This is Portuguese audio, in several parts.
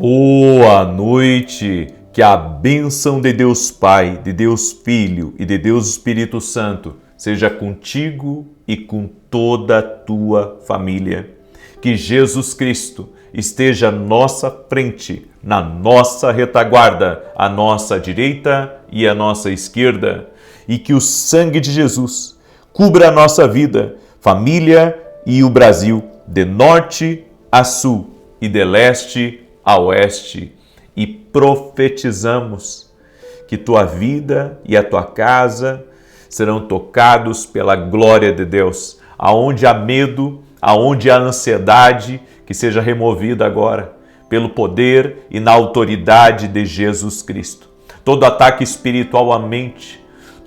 Boa noite, que a bênção de Deus Pai, de Deus Filho e de Deus Espírito Santo seja contigo e com toda a tua família. Que Jesus Cristo esteja à nossa frente, na nossa retaguarda, à nossa direita e à nossa esquerda, e que o sangue de Jesus cubra a nossa vida, família e o Brasil, de norte a sul e de leste a oeste, e profetizamos que tua vida e a tua casa serão tocados pela glória de Deus. Aonde há medo, aonde há ansiedade, que seja removida agora, pelo poder e na autoridade de Jesus Cristo. Todo ataque espiritual à mente,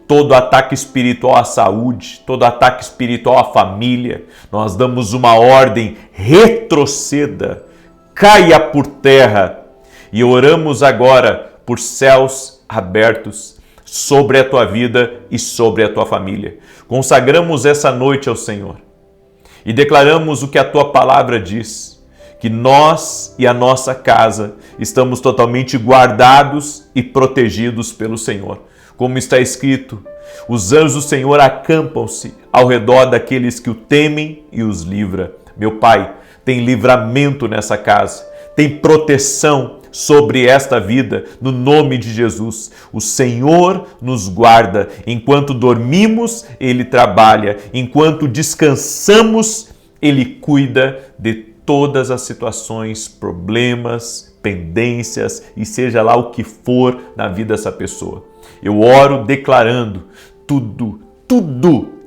todo ataque espiritual à saúde, todo ataque espiritual à família, nós damos uma ordem: retroceda, caia por terra, e oramos agora por céus abertos sobre a tua vida e sobre a tua família. Consagramos essa noite ao Senhor e declaramos o que a tua palavra diz, que nós e a nossa casa estamos totalmente guardados e protegidos pelo Senhor. Como está escrito, os anjos do Senhor acampam-se ao redor daqueles que o temem e os livra. Meu Pai, tem livramento nessa casa, tem proteção sobre esta vida, no nome de Jesus. O Senhor nos guarda. Enquanto dormimos, Ele trabalha. Enquanto descansamos, Ele cuida de todas as situações, problemas, pendências e seja lá o que for na vida dessa pessoa. Eu oro declarando tudo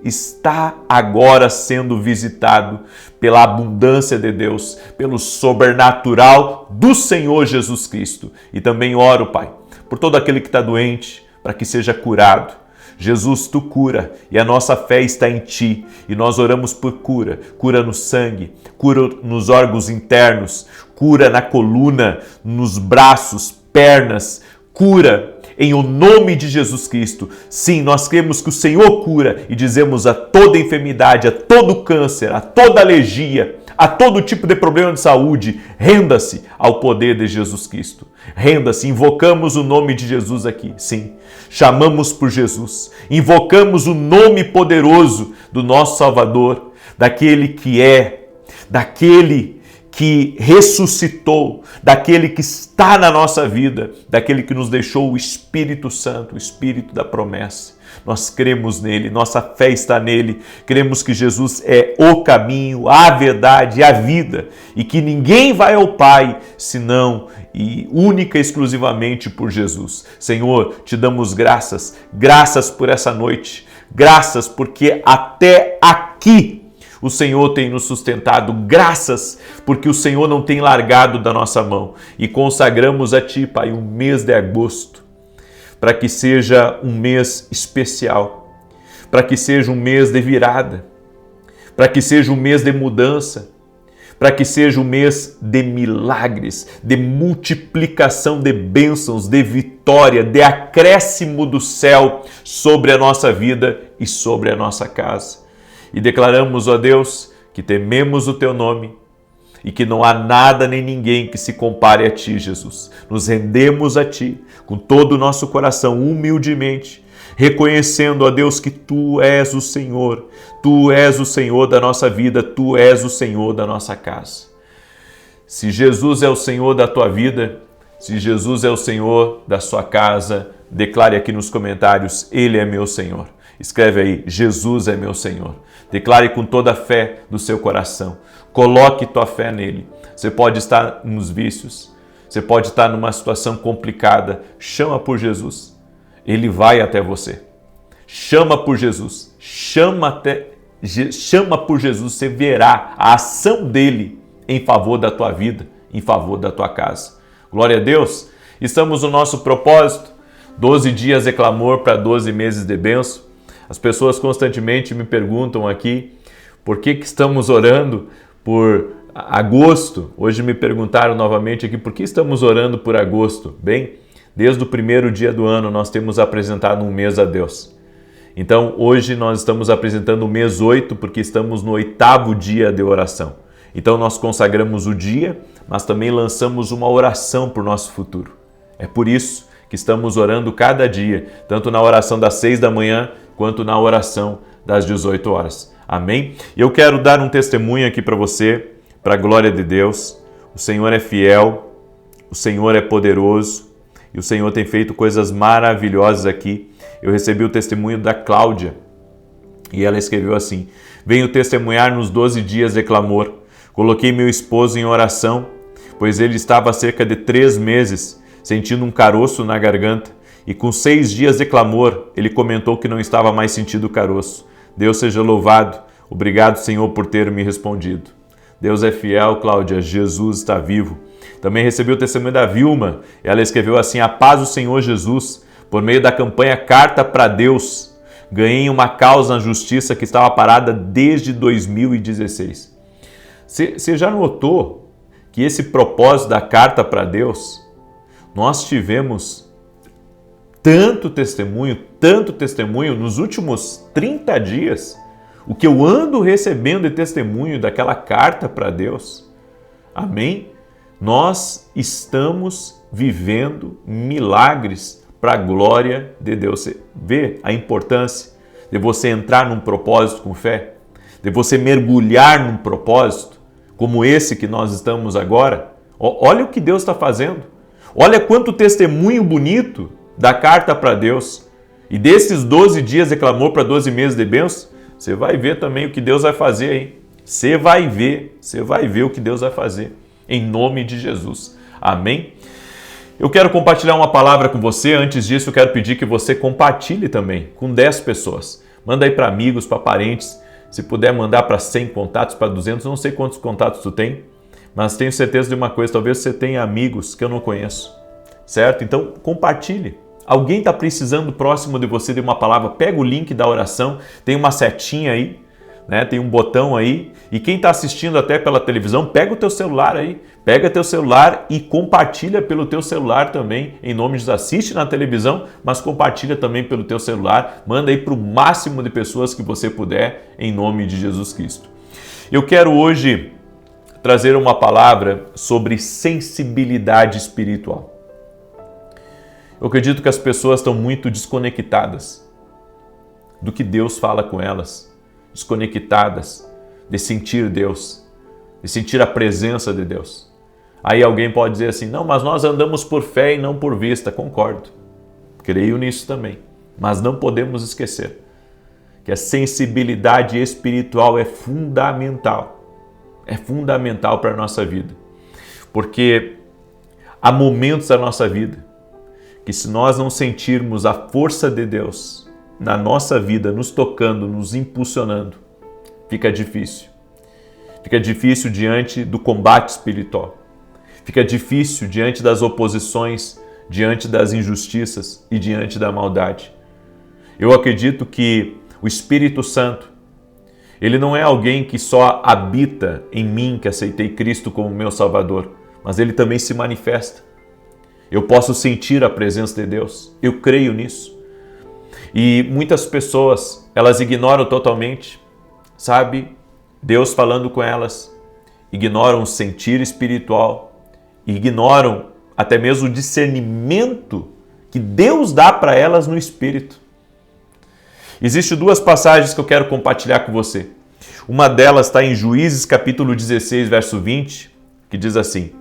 está agora sendo visitado pela abundância de Deus, pelo sobrenatural do Senhor Jesus Cristo. E também oro, Pai, por todo aquele que está doente, para que seja curado. Jesus, tu cura, e a nossa fé está em ti, e nós oramos por cura, cura no sangue, cura nos órgãos internos, cura na coluna, nos braços, pernas, cura em o nome de Jesus Cristo. Sim, nós cremos que o Senhor cura e dizemos a toda enfermidade, a todo câncer, a toda alergia, a todo tipo de problema de saúde, renda-se ao poder de Jesus Cristo. Renda-se, invocamos o nome de Jesus aqui, sim. Chamamos por Jesus, invocamos o nome poderoso do nosso Salvador, daquele que é, daquele que ressuscitou, daquele que está na nossa vida, daquele que nos deixou o Espírito Santo, o Espírito da promessa. Nós cremos nele, nossa fé está nele, cremos que Jesus é o caminho, a verdade e a vida, e que ninguém vai ao Pai senão e única e exclusivamente por Jesus. Senhor, te damos graças por essa noite, graças porque até aqui o Senhor tem nos sustentado, graças porque o Senhor não tem largado da nossa mão. E consagramos a Ti, Pai, o mês de agosto, para que seja um mês especial, para que seja um mês de virada, para que seja um mês de mudança, para que seja um mês de milagres, de multiplicação de bênçãos, de vitória, de acréscimo do céu sobre a nossa vida e sobre a nossa casa. E declaramos, ó Deus, que tememos o Teu nome e que não há nada nem ninguém que se compare a Ti, Jesus. Nos rendemos a Ti com todo o nosso coração, humildemente, reconhecendo, ó Deus, que Tu és o Senhor. Tu és o Senhor da nossa vida, Tu és o Senhor da nossa casa. Se Jesus é o Senhor da tua vida, se Jesus é o Senhor da sua casa, declare aqui nos comentários: Ele é meu Senhor. Escreve aí: Jesus é meu Senhor. Declare com toda a fé do seu coração. Coloque tua fé nele. Você pode estar nos vícios, você pode estar numa situação complicada. Chama por Jesus. Ele vai até você. Chama por Jesus. Chama por Jesus. Você verá a ação dele em favor da tua vida, em favor da tua casa. Glória a Deus. Estamos no nosso propósito. 12 dias de clamor para 12 meses de bênção. As pessoas constantemente me perguntam aqui por que estamos orando por agosto. Hoje me perguntaram novamente aqui por que estamos orando por agosto. Bem, desde o primeiro dia do ano nós temos apresentado um mês a Deus. Então hoje nós estamos apresentando o mês 8 porque estamos no 8º dia de oração. Então nós consagramos o dia mas também lançamos uma oração para o nosso futuro. É por isso que estamos orando cada dia, tanto na oração das 6 da manhã, quanto na oração das 18 horas. Amém? Eu quero dar um testemunho aqui para você, para a glória de Deus. O Senhor é fiel, o Senhor é poderoso e o Senhor tem feito coisas maravilhosas aqui. Eu recebi o testemunho da Cláudia e ela escreveu assim: venho testemunhar nos 12 dias de clamor. Coloquei meu esposo em oração, pois ele estava há cerca de 3 meses sentindo um caroço na garganta, e com 6 dias de clamor, ele comentou que não estava mais sentindo caroço. Deus seja louvado. Obrigado, Senhor, por ter me respondido. Deus é fiel, Cláudia. Jesus está vivo. Também recebi o testemunho da Vilma. Ela escreveu assim: a paz do Senhor Jesus, por meio da campanha Carta para Deus, ganhei uma causa na justiça que estava parada desde 2016. Você já notou que esse propósito da Carta para Deus, nós tivemos tanto testemunho nos últimos 30 dias, o que eu ando recebendo de testemunho daquela carta para Deus. Amém? Nós estamos vivendo milagres para a glória de Deus. Você vê a importância de você entrar num propósito com fé, de você mergulhar num propósito como esse que nós estamos agora? Olha o que Deus está fazendo. Olha quanto testemunho bonito da carta para Deus. E desses 12 dias de clamor para 12 meses de bênçãos, você vai ver também o que Deus vai fazer aí. Você vai ver o que Deus vai fazer. Em nome de Jesus. Amém? Eu quero compartilhar uma palavra com você. Antes disso, eu quero pedir que você compartilhe também com 10 pessoas. Manda aí para amigos, para parentes. Se puder mandar para 100 contatos, para 200, não sei quantos contatos tu tem, mas tenho certeza de uma coisa, talvez você tenha amigos que eu não conheço, certo? Então, compartilhe. Alguém está precisando próximo de você de uma palavra, pega o link da oração, tem uma setinha aí, né? Tem um botão aí, e quem está assistindo até pela televisão, pega o teu celular aí, pega teu celular e compartilha pelo teu celular também, em nome de Jesus. Assiste na televisão, mas compartilha também pelo teu celular, manda aí para o máximo de pessoas que você puder, em nome de Jesus Cristo. Eu quero hoje trazer uma palavra sobre sensibilidade espiritual. Eu acredito que as pessoas estão muito desconectadas do que Deus fala com elas, desconectadas de sentir Deus, de sentir a presença de Deus. Aí alguém pode dizer assim: não, mas nós andamos por fé e não por vista. Concordo, creio nisso também, mas não podemos esquecer que a sensibilidade espiritual é fundamental para a nossa vida, porque há momentos da nossa vida que, se nós não sentirmos a força de Deus na nossa vida, nos tocando, nos impulsionando, fica difícil. Fica difícil diante do combate espiritual. Fica difícil diante das oposições, diante das injustiças e diante da maldade. Eu acredito que o Espírito Santo, ele não é alguém que só habita em mim, que aceitei Cristo como meu Salvador, mas ele também se manifesta. Eu posso sentir a presença de Deus, eu creio nisso. E muitas pessoas, elas ignoram totalmente, sabe, Deus falando com elas, ignoram o sentir espiritual, ignoram até mesmo o discernimento que Deus dá para elas no Espírito. Existem 2 passagens que eu quero compartilhar com você. Uma delas está em Juízes capítulo 16, verso 20, que diz assim: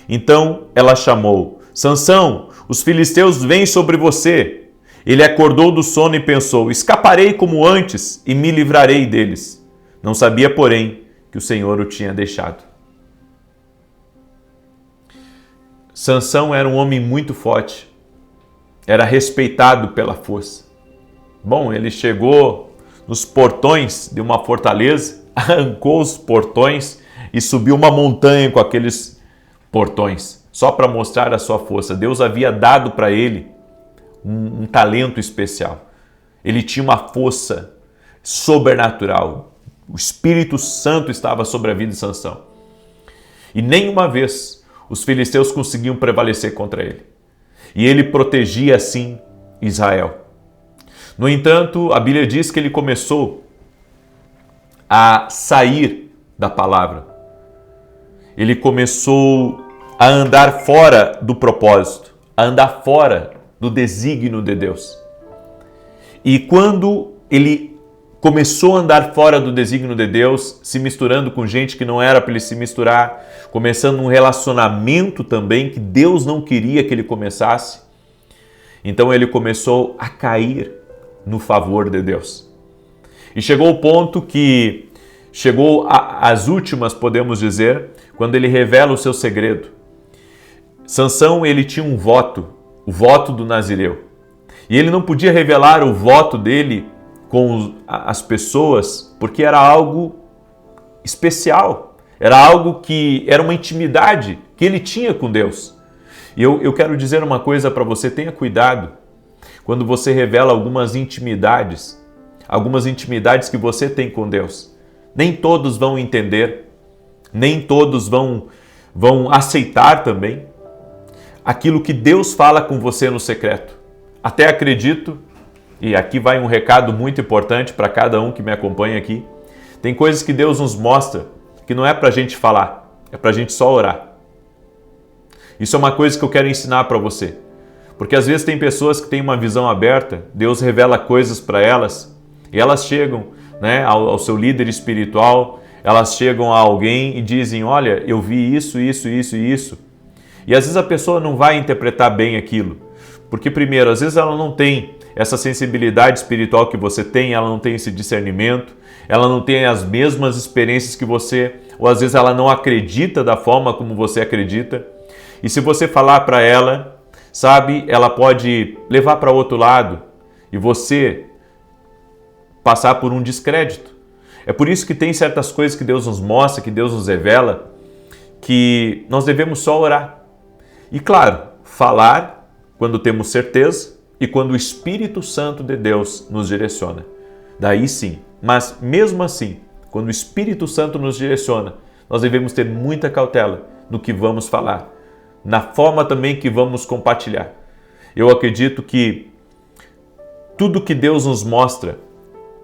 então ela chamou: Sansão, os filisteus vêm sobre você. Ele acordou do sono e pensou: escaparei como antes e me livrarei deles. Não sabia, porém, que o Senhor o tinha deixado. Sansão era um homem muito forte. Era respeitado pela força. Bom, ele chegou nos portões de uma fortaleza, arrancou os portões e subiu uma montanha com aqueles portões, só para mostrar a sua força. Deus havia dado para ele um talento especial. Ele tinha uma força sobrenatural. O Espírito Santo estava sobre a vida de Sansão. E nenhuma vez os filisteus conseguiam prevalecer contra ele. E ele protegia assim Israel. No entanto, a Bíblia diz que ele começou a sair da palavra. ele começou a andar fora do propósito, a andar fora do desígnio de Deus. E quando ele começou a andar fora do desígnio de Deus, se misturando com gente que não era para ele se misturar, começando um relacionamento também que Deus não queria que ele começasse, então ele começou a cair no favor de Deus. E chegou o ponto que chegou às últimas, podemos dizer, quando ele revela o seu segredo. Sansão, ele tinha um voto, o voto do nazireu. E ele não podia revelar o voto dele com as pessoas, porque era algo especial. Era algo que era uma intimidade que ele tinha com Deus. E eu quero dizer uma coisa para você, tenha cuidado quando você revela algumas intimidades que você tem com Deus. Nem todos vão entender, nem todos vão aceitar também aquilo que Deus fala com você no secreto. Até acredito, e aqui vai um recado muito importante para cada um que me acompanha aqui, tem coisas que Deus nos mostra que não é para a gente falar, é para a gente só orar. Isso é uma coisa que eu quero ensinar para você. Porque às vezes tem pessoas que têm uma visão aberta, Deus revela coisas para elas, e elas chegam, né, ao seu líder espiritual, elas chegam a alguém e dizem, olha, eu vi isso, isso, isso e isso. E às vezes a pessoa não vai interpretar bem aquilo. Porque primeiro, às vezes ela não tem essa sensibilidade espiritual que você tem, ela não tem esse discernimento, ela não tem as mesmas experiências que você, ou às vezes ela não acredita da forma como você acredita. E se você falar para ela, sabe, ela pode levar para outro lado e você passar por um descrédito. É por isso que tem certas coisas que Deus nos mostra, que Deus nos revela, que nós devemos só orar. E claro, falar quando temos certeza e quando o Espírito Santo de Deus nos direciona. Daí sim, mas mesmo assim, quando o Espírito Santo nos direciona, nós devemos ter muita cautela no que vamos falar, na forma também que vamos compartilhar. Eu acredito que tudo que Deus nos mostra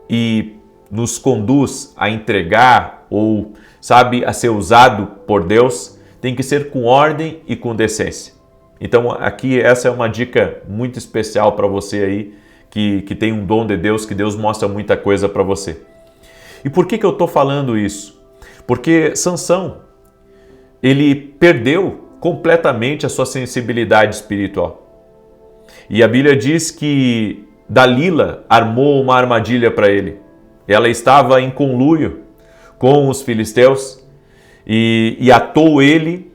e nos conduz a entregar ou, sabe, a ser usado por Deus, tem que ser com ordem e com decência. Então aqui essa é uma dica muito especial para você aí que tem um dom de Deus, que Deus mostra muita coisa para você. E por que eu estou falando isso? Porque Sansão, ele perdeu completamente a sua sensibilidade espiritual. E a Bíblia diz que Dalila armou uma armadilha para ele. Ela estava em conluio com os filisteus e atou ele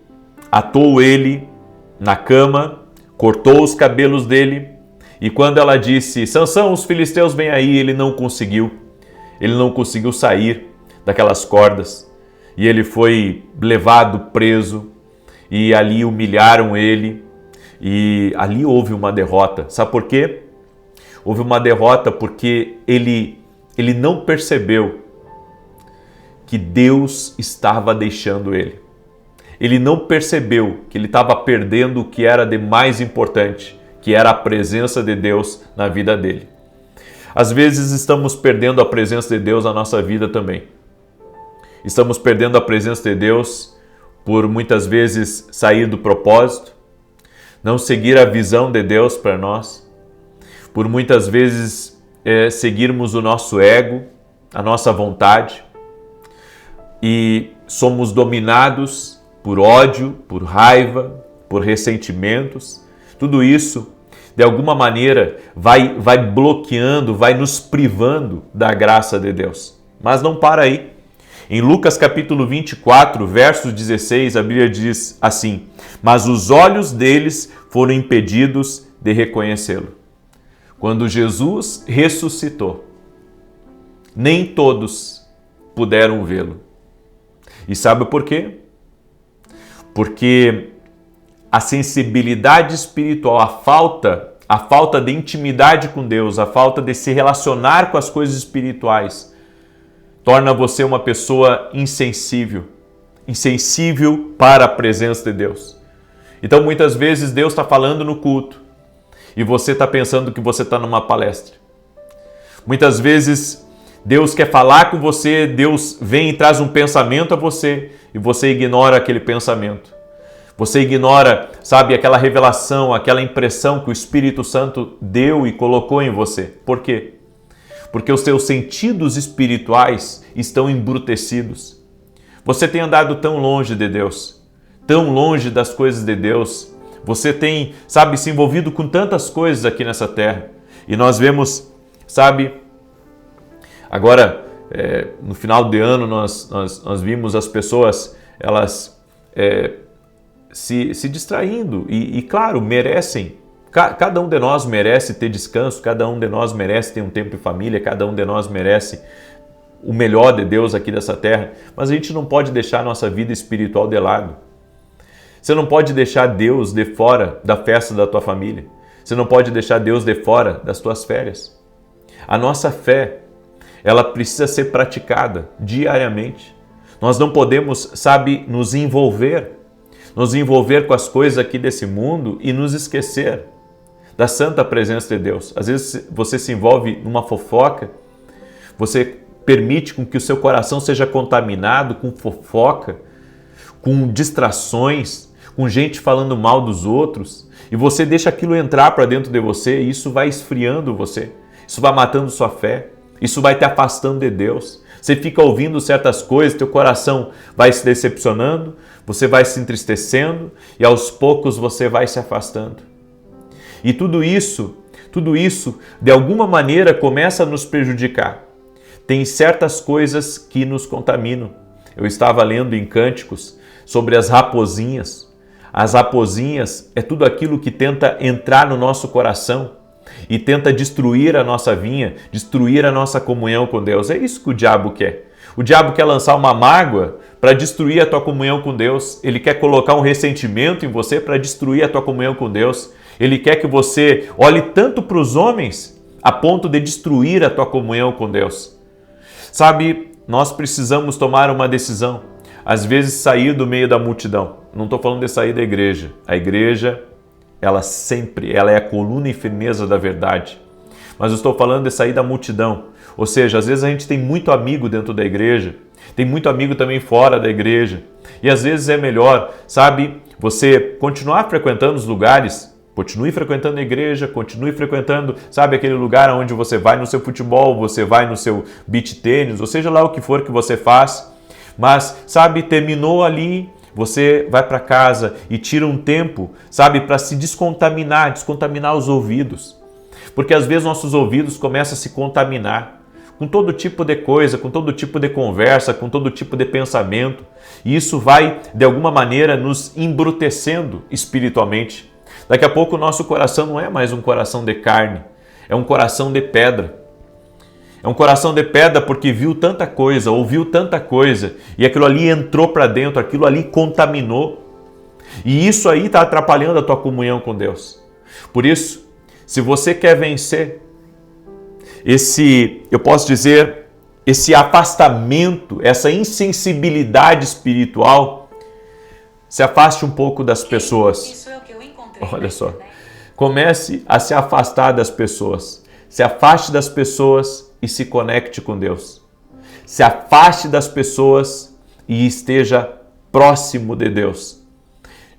na cama, cortou os cabelos dele, e quando ela disse, Sansão, os filisteus vêm aí, ele não conseguiu sair daquelas cordas, e ele foi levado preso, e ali humilharam ele, e ali houve uma derrota. Sabe por quê? Houve uma derrota porque ele não percebeu que Deus estava deixando ele. Ele não percebeu que ele estava perdendo o que era de mais importante, que era a presença de Deus na vida dele. Às vezes estamos perdendo a presença de Deus na nossa vida também. Estamos perdendo a presença de Deus por muitas vezes sair do propósito, não seguir a visão de Deus para nós, por muitas vezes seguirmos o nosso ego, a nossa vontade, e somos dominados por ódio, por raiva, por ressentimentos. Tudo isso, de alguma maneira, vai bloqueando, vai nos privando da graça de Deus. Mas não para aí. Em Lucas capítulo 24, verso 16, a Bíblia diz assim, mas os olhos deles foram impedidos de reconhecê-lo. Quando Jesus ressuscitou, nem todos puderam vê-lo. E sabe por quê? Porque a sensibilidade espiritual, a falta de intimidade com Deus, a falta de se relacionar com as coisas espirituais, torna você uma pessoa insensível para a presença de Deus. Então muitas vezes Deus está falando no culto e você está pensando que você está numa palestra. Muitas vezes Deus quer falar com você, Deus vem e traz um pensamento a você e você ignora aquele pensamento. Você ignora, sabe, aquela revelação, aquela impressão que o Espírito Santo deu e colocou em você. Por quê? Porque os seus sentidos espirituais estão embrutecidos. Você tem andado tão longe de Deus, tão longe das coisas de Deus. Você tem, sabe, se envolvido com tantas coisas aqui nessa terra. E nós vemos, sabe, agora, no final de ano, nós vimos as pessoas, elas se distraindo e, claro, merecem. Cada um de nós merece ter descanso, cada um de nós merece ter um tempo em família, cada um de nós merece o melhor de Deus aqui dessa terra, mas a gente não pode deixar a nossa vida espiritual de lado. Você não pode deixar Deus de fora da festa da tua família. Você não pode deixar Deus de fora das tuas férias. A nossa fé, ela precisa ser praticada diariamente. Nós não podemos, sabe, nos envolver com as coisas aqui desse mundo e nos esquecer da santa presença de Deus. Às vezes você se envolve numa fofoca, você permite com que o seu coração seja contaminado com fofoca, com distrações, com gente falando mal dos outros, e você deixa aquilo entrar para dentro de você, e isso vai esfriando você, isso vai matando sua fé, isso vai te afastando de Deus. Você fica ouvindo certas coisas, teu coração vai se decepcionando, você vai se entristecendo, e aos poucos você vai se afastando. E tudo isso, de alguma maneira começa a nos prejudicar. Tem certas coisas que nos contaminam. Eu estava lendo em Cânticos sobre as raposinhas. As raposinhas é tudo aquilo que tenta entrar no nosso coração e tenta destruir a nossa vinha, destruir a nossa comunhão com Deus. É isso que o diabo quer. O diabo quer lançar uma mágoa para destruir a tua comunhão com Deus. Ele quer colocar um ressentimento em você para destruir a tua comunhão com Deus. Ele quer que você olhe tanto para os homens a ponto de destruir a tua comunhão com Deus. Sabe, nós precisamos tomar uma decisão. Às vezes sair do meio da multidão. Não estou falando de sair da igreja. A igreja, ela é a coluna e firmeza da verdade. Mas eu estou falando de sair da multidão. Ou seja, às vezes a gente tem muito amigo dentro da igreja, tem muito amigo também fora da igreja. E às vezes é melhor, sabe, você continuar frequentando os lugares. Continue frequentando a igreja, continue frequentando, sabe, aquele lugar onde você vai no seu futebol, você vai no seu beach tênis, ou seja lá o que for que você faz. Mas, sabe, terminou ali, você vai para casa e tira um tempo, sabe, para se descontaminar os ouvidos. Porque às vezes nossos ouvidos começam a se contaminar com todo tipo de coisa, com todo tipo de conversa, com todo tipo de pensamento. E isso vai, de alguma maneira, nos embrutecendo espiritualmente. Daqui a pouco o nosso coração não é mais um coração de carne, é um coração de pedra. É um coração de pedra porque viu tanta coisa, ouviu tanta coisa, e aquilo ali entrou para dentro, aquilo ali contaminou. E isso aí está atrapalhando a tua comunhão com Deus. Por isso, se você quer vencer esse afastamento, essa insensibilidade espiritual, se afaste um pouco das pessoas. Isso é o que eu encontrei. Olha só, comece a se afastar das pessoas. Se afaste das pessoas e se conecte com Deus. Se afaste das pessoas e esteja próximo de Deus.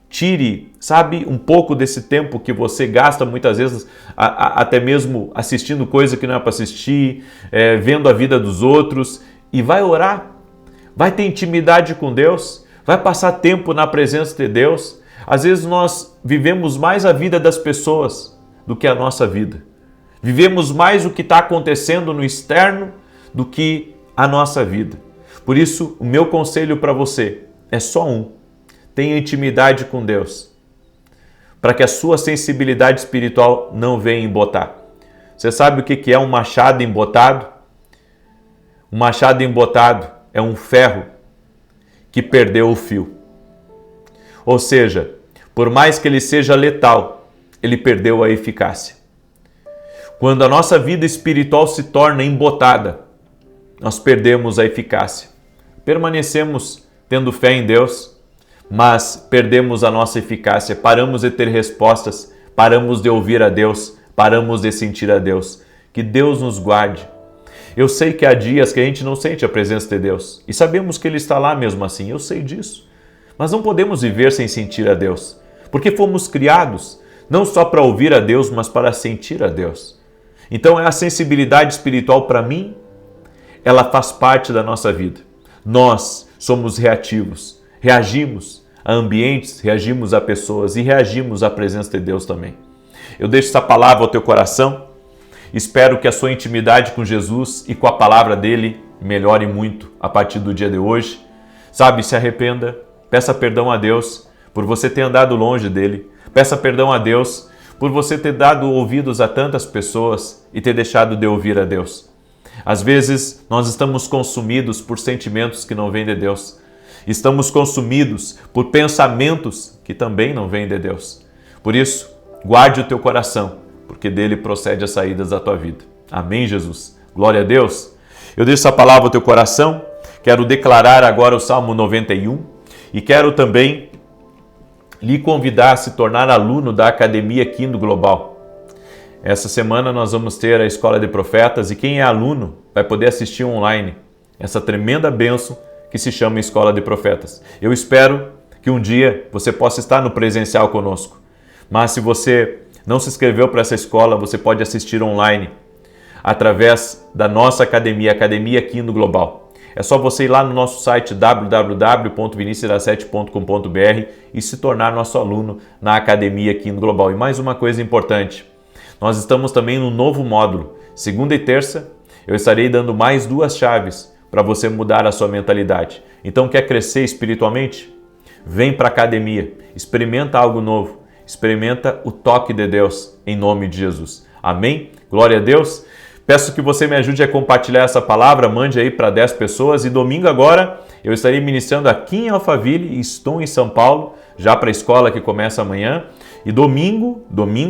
Tire, sabe, um pouco desse tempo que você gasta muitas vezes até mesmo assistindo coisa que não é para assistir, vendo a vida dos outros, e vai orar. Vai ter intimidade com Deus, vai passar tempo na presença de Deus. Às vezes nós vivemos mais a vida das pessoas do que a nossa vida. Vivemos mais o que está acontecendo no externo do que a nossa vida. Por isso, o meu conselho para você é só um. Tenha intimidade com Deus, para que a sua sensibilidade espiritual não venha embotar. Você sabe o que é um machado embotado? Um machado embotado é um ferro que perdeu o fio. Ou seja, por mais que ele seja letal, ele perdeu a eficácia. Quando a nossa vida espiritual se torna embotada, nós perdemos a eficácia. Permanecemos tendo fé em Deus, mas perdemos a nossa eficácia. Paramos de ter respostas, paramos de ouvir a Deus, paramos de sentir a Deus. Que Deus nos guarde. Eu sei que há dias que a gente não sente a presença de Deus e sabemos que Ele está lá mesmo assim, eu sei disso. Mas não podemos viver sem sentir a Deus, porque fomos criados não só para ouvir a Deus, mas para sentir a Deus. Então a sensibilidade espiritual para mim, ela faz parte da nossa vida. Nós somos reativos, reagimos a ambientes, reagimos a pessoas e reagimos à presença de Deus também. Eu deixo essa palavra ao teu coração. Espero que a sua intimidade com Jesus e com a palavra dele melhore muito a partir do dia de hoje. Sabe, se arrependa, peça perdão a Deus por você ter andado longe dele. Peça perdão a Deus por você ter dado ouvidos a tantas pessoas e ter deixado de ouvir a Deus. Às vezes, nós estamos consumidos por sentimentos que não vêm de Deus. Estamos consumidos por pensamentos que também não vêm de Deus. Por isso, guarde o teu coração, porque dele procede as saídas da tua vida. Amém, Jesus? Glória a Deus. Eu deixo essa palavra ao teu coração. Quero declarar agora o Salmo 91 e quero também lhe convidar a se tornar aluno da Academia Quindo Global. Essa semana nós vamos ter a Escola de Profetas e quem é aluno vai poder assistir online essa tremenda bênção que se chama Escola de Profetas. Eu espero que um dia você possa estar no presencial conosco, mas se você não se inscreveu para essa escola, você pode assistir online através da nossa academia, Academia Quindo Global. É só você ir lá no nosso site www.vinicius17.com.br e se tornar nosso aluno na Academia Quindo Global. E mais uma coisa importante, nós estamos também no novo módulo. Segunda e terça, eu estarei dando mais 2 chaves para você mudar a sua mentalidade. Então, quer crescer espiritualmente? Vem para a academia, experimenta algo novo, experimenta o toque de Deus em nome de Jesus. Amém? Glória a Deus. Peço que você me ajude a compartilhar essa palavra, mande aí para 10 pessoas e domingo agora eu estarei ministrando aqui em Alphaville e estou em São Paulo, já para a escola que começa amanhã. E domingo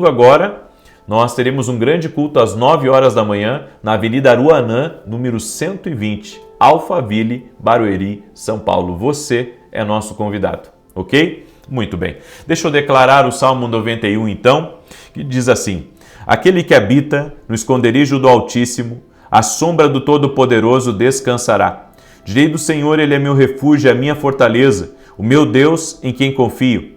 agora, nós teremos um grande culto às 9 horas da manhã na Avenida Aruanã, número 120, Alphaville, Barueri, São Paulo. Você é nosso convidado, ok? Muito bem. Deixa eu declarar o Salmo 91 então, que diz assim: aquele que habita no esconderijo do Altíssimo, à sombra do Todo-Poderoso descansará. Direi do Senhor, ele é meu refúgio, a minha fortaleza, o meu Deus em quem confio.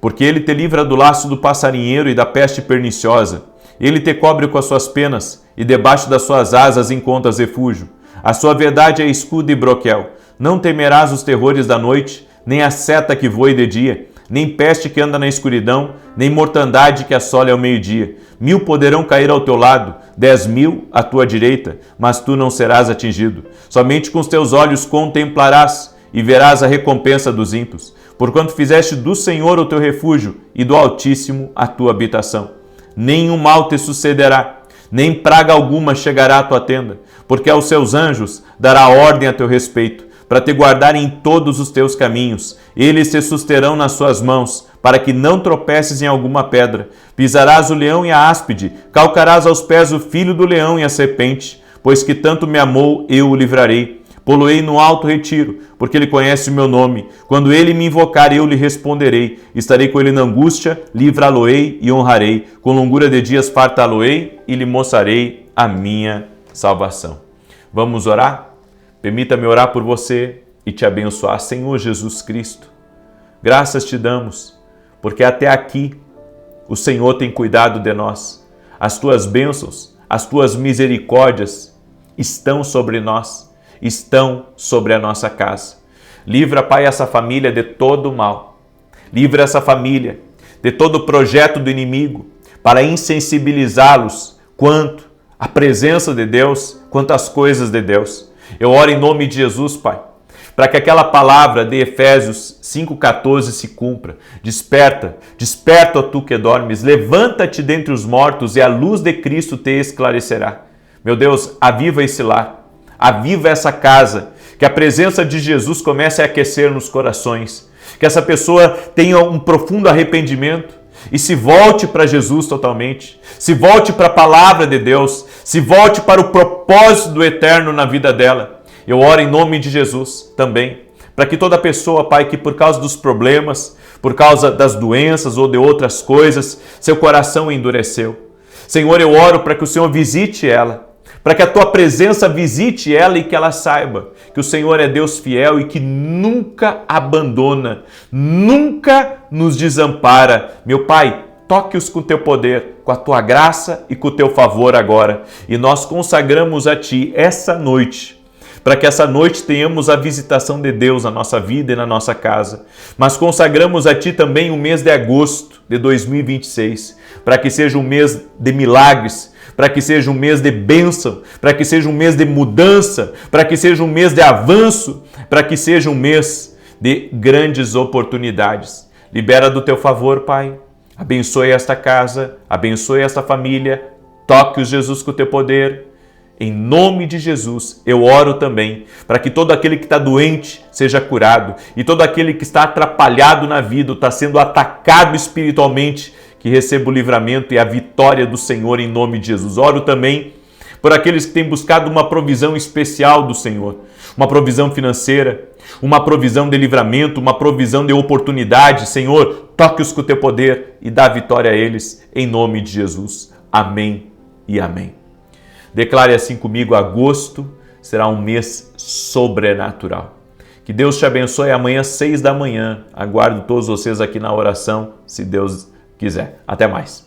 Porque ele te livra do laço do passarinheiro e da peste perniciosa. Ele te cobre com as suas penas, e debaixo das suas asas encontras refúgio. A sua verdade é escudo e broquel. Não temerás os terrores da noite, nem a seta que voe de dia, nem peste que anda na escuridão, nem mortandade que assole ao meio-dia. 1000 poderão cair ao teu lado, 10.000 à tua direita, mas tu não serás atingido. Somente com os teus olhos contemplarás e verás a recompensa dos ímpios, porquanto fizeste do Senhor o teu refúgio e do Altíssimo a tua habitação. Nenhum mal te sucederá, nem praga alguma chegará à tua tenda, porque aos seus anjos dará ordem a teu respeito, para te guardar em todos os teus caminhos. Eles te susterão nas suas mãos, para que não tropeces em alguma pedra. Pisarás o leão e a áspide, calcarás aos pés o filho do leão e a serpente, pois que tanto me amou, eu o livrarei. Poloei no alto retiro, porque ele conhece o meu nome. Quando ele me invocar, eu lhe responderei. Estarei com ele na angústia, livrá-lo-ei e honrarei. Com longura de dias fartá-lo-ei e lhe mostrarei a minha salvação. Vamos orar? Permita-me orar por você e te abençoar. Senhor Jesus Cristo, graças te damos, porque até aqui o Senhor tem cuidado de nós. As tuas bênçãos, as tuas misericórdias estão sobre nós, estão sobre a nossa casa. Livra, Pai, essa família de todo o mal. Livra essa família de todo o projeto do inimigo para insensibilizá-los quanto à presença de Deus, quanto às coisas de Deus. Eu oro em nome de Jesus, Pai, para que aquela palavra de Efésios 5,14 se cumpra. Desperta, ó tu que dormes, levanta-te dentre os mortos e a luz de Cristo te esclarecerá. Meu Deus, aviva esse lar, aviva essa casa, que a presença de Jesus comece a aquecer nos corações, que essa pessoa tenha um profundo arrependimento e se volte para Jesus totalmente, se volte para a palavra de Deus, se volte para o propósito do eterno na vida dela. Eu oro em nome de Jesus também, para que toda pessoa, Pai, que por causa dos problemas, por causa das doenças ou de outras coisas, seu coração endureceu. Senhor, eu oro para que o Senhor visite ela, para que a tua presença visite ela e que ela saiba que o Senhor é Deus fiel e que nunca abandona, nunca nos desampara. Meu Pai, toque-os com o teu poder, com a tua graça e com o teu favor agora. E nós consagramos a Ti essa noite, para que essa noite tenhamos a visitação de Deus na nossa vida e na nossa casa. Mas consagramos a Ti também o mês de agosto de 2026, para que seja um mês de milagres, para que seja um mês de bênção, para que seja um mês de mudança, para que seja um mês de avanço, para que seja um mês de grandes oportunidades. Libera do Teu favor, Pai. Abençoe esta casa, abençoe esta família, toque-os, Jesus, com o Teu poder. Em nome de Jesus, eu oro também para que todo aquele que está doente seja curado e todo aquele que está atrapalhado na vida, está sendo atacado espiritualmente, que receba o livramento e a vitória do Senhor em nome de Jesus. Oro também por aqueles que têm buscado uma provisão especial do Senhor, uma provisão financeira, uma provisão de livramento, uma provisão de oportunidade. Senhor, toque-os com o Teu poder e dá vitória a eles em nome de Jesus. Amém e amém. Declare assim comigo: agosto será um mês sobrenatural. Que Deus te abençoe. Amanhã, 6 da manhã. Aguardo todos vocês aqui na oração, se Deus quiser. Até mais.